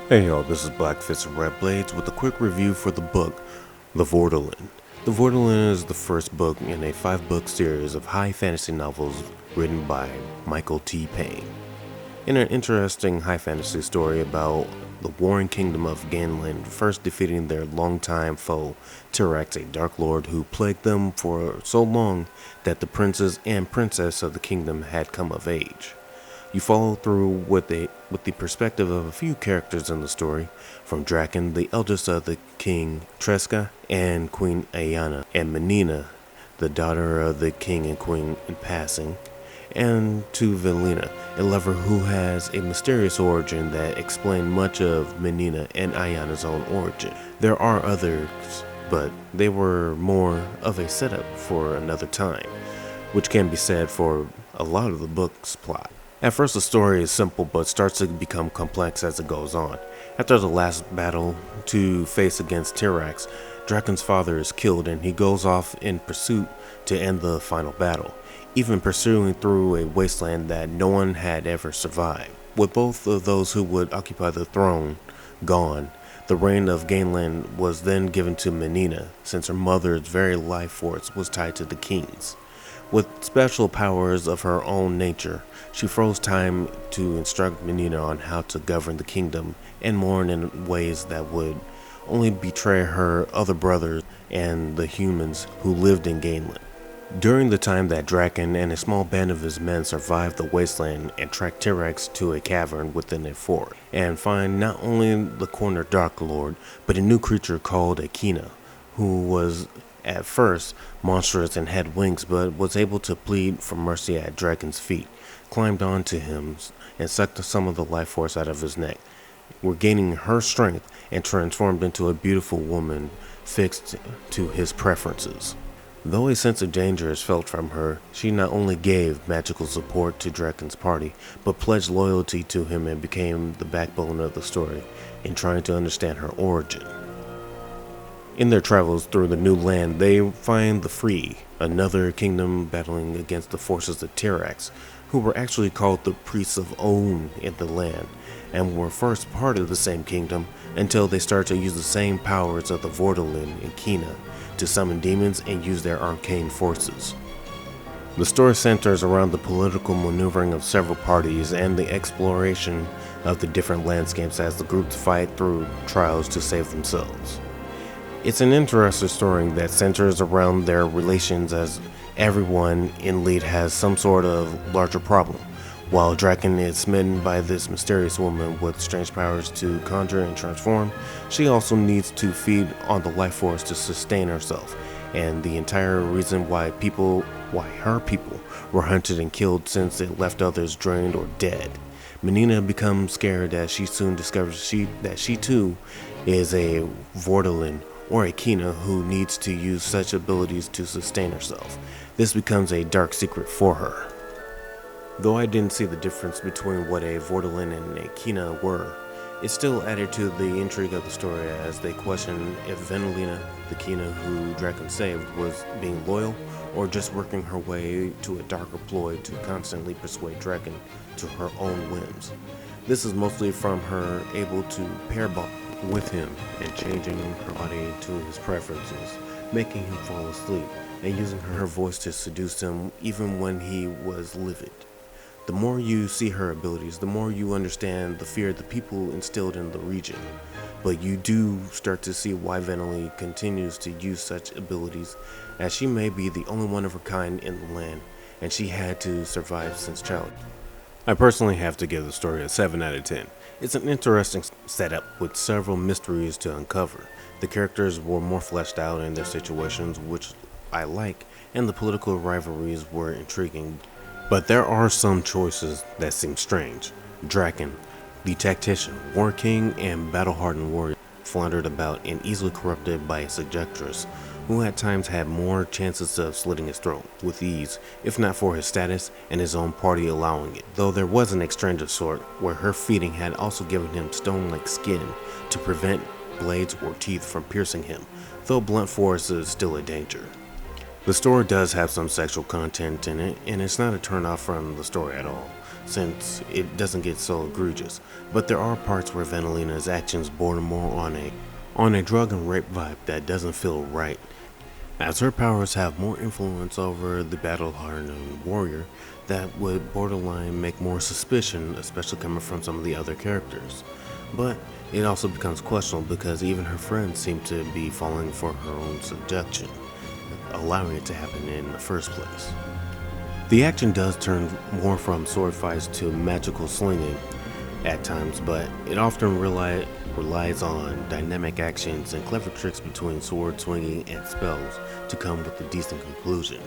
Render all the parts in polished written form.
Hey y'all, this is Black Fist and Red Blades with a quick review for the book, The Vordalyn. The Vordalyn is the first book in a 5-book series of high fantasy novels written by Michael T. Payne. In an interesting high fantasy story about the warring kingdom of Ganland first defeating their longtime foe, Tyrax, a dark lord who plagued them for so long that the princes and princess of the kingdom had come of age. You follow through with the perspective of a few characters in the story, from Draken, the eldest of the king Tresca and Queen Ayana, and Menina, the daughter of the king and queen in passing, and to Velina, a lover who has a mysterious origin that explains much of Menina and Ayana's own origin. There are others, but they were more of a setup for another time, which can be said for a lot of the book's plot. At first the story is simple but starts to become complex as it goes on. After the last battle to face against Tyrax, Draken's father is killed and he goes off in pursuit to end the final battle, even pursuing through a wasteland that no one had ever survived. With both of those who would occupy the throne gone, the reign of Ganland was then given to Menina, since her mother's very life force was tied to the king's. With special powers of her own nature, she froze time to instruct Menina on how to govern the kingdom and mourn in ways that would only betray her other brothers and the humans who lived in Ganland. During the time that Draken and a small band of his men survived the wasteland and tracked Tyrax to a cavern within a fort, and find not only the cornered Dark Lord, but a new creature called Akina, who was at first monstrous and had wings, but was able to plead for mercy at Draken's feet, climbed onto him and sucked some of the life force out of his neck, regaining her strength and transformed into a beautiful woman fixed to his preferences. Though a sense of danger is felt from her, she not only gave magical support to Draken's party, but pledged loyalty to him and became the backbone of the story in trying to understand her origin. In their travels through the new land, they find the Free, another kingdom battling against the forces of Tyrax, who were actually called the Priests of Own in the land, and were first part of the same kingdom until they started to use the same powers of the Vordalyn and Kina to summon demons and use their arcane forces. The story centers around the political maneuvering of several parties and the exploration of the different landscapes as the groups fight through trials to save themselves. It's an interesting story that centers around their relations as everyone in lead has some sort of larger problem. While Draken is smitten by this mysterious woman with strange powers to conjure and transform, she also needs to feed on the life force to sustain herself, and the entire reason why her people were hunted and killed since it left others drained or dead. Menina becomes scared as she soon discovers that she too is a Vordalyn or a Kina who needs to use such abilities to sustain herself. This becomes a dark secret for her. Though I didn't see the difference between what a Vordalyn and a Kina were, it still added to the intrigue of the story as they question if Vordalyn, the Kina who Draken saved, was being loyal or just working her way to a darker ploy to constantly persuade Draken to her own whims. This is mostly from her able to pair bond with him and changing her body to his preferences, making him fall asleep, and using her voice to seduce him even when he was livid. The more you see her abilities, the more you understand the fear the people instilled in the region, but you do start to see why Vordalyn continues to use such abilities, as she may be the only one of her kind in the land, and she had to survive since childhood. I personally have to give the story a 7 out of 10. It's an interesting setup with several mysteries to uncover. The characters were more fleshed out in their situations, which I like, and the political rivalries were intriguing. But there are some choices that seem strange. Draken, the tactician, war king, and battle-hardened warrior floundered about and easily corrupted by a seductress, who at times had more chances of slitting his throat with ease, if not for his status and his own party allowing it. Though there was an exchange of sort, where her feeding had also given him stone-like skin to prevent blades or teeth from piercing him, though blunt force is still a danger. The story does have some sexual content in it, and it's not a turn-off from the story at all, since it doesn't get so egregious, but there are parts where Vordalyn's actions border more on a drug and rape vibe that doesn't feel right, as her powers have more influence over the battle-hardened warrior that would borderline make more suspicion, especially coming from some of the other characters. But it also becomes questionable because even her friends seem to be falling for her own seduction, allowing it to happen in the first place. The action does turn more from sword fights to magical slinging at times, but it often relies on dynamic actions and clever tricks between sword swinging and spells to come with a decent conclusion.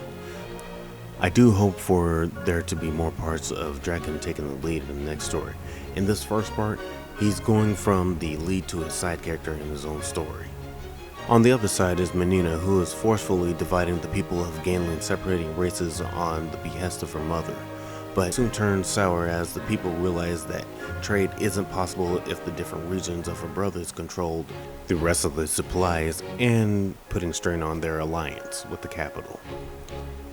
I do hope for there to be more parts of Draken taking the lead in the next story. In this first part, he's going from the lead to a side character in his own story. On the other side is Menina, who is forcefully dividing the people of Ganlin, separating races on the behest of her mother, but soon turns sour as the people realize that trade isn't possible if the different regions of her brothers controlled the rest of the supplies, and putting strain on their alliance with the capital.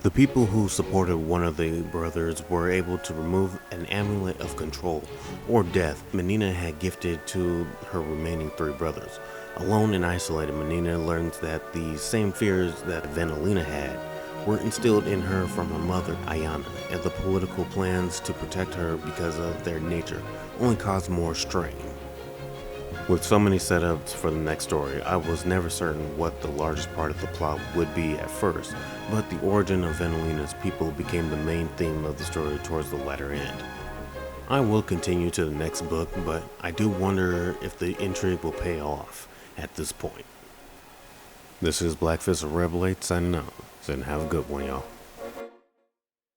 The people who supported one of the brothers were able to remove an amulet of control, or death, Menina had gifted to her remaining 3 brothers. Alone and isolated, Menina learns that the same fears that Vordalyn had were instilled in her from her mother, Ayana, and the political plans to protect her because of their nature only caused more strain. With so many setups for the next story, I was never certain what the largest part of the plot would be at first, but the origin of Vordalyn's people became the main theme of the story towards the latter end. I will continue to the next book, but I do wonder if the intrigue will pay off at this point. This is Black Fist of Red Blade signing out, and have a good one, y'all.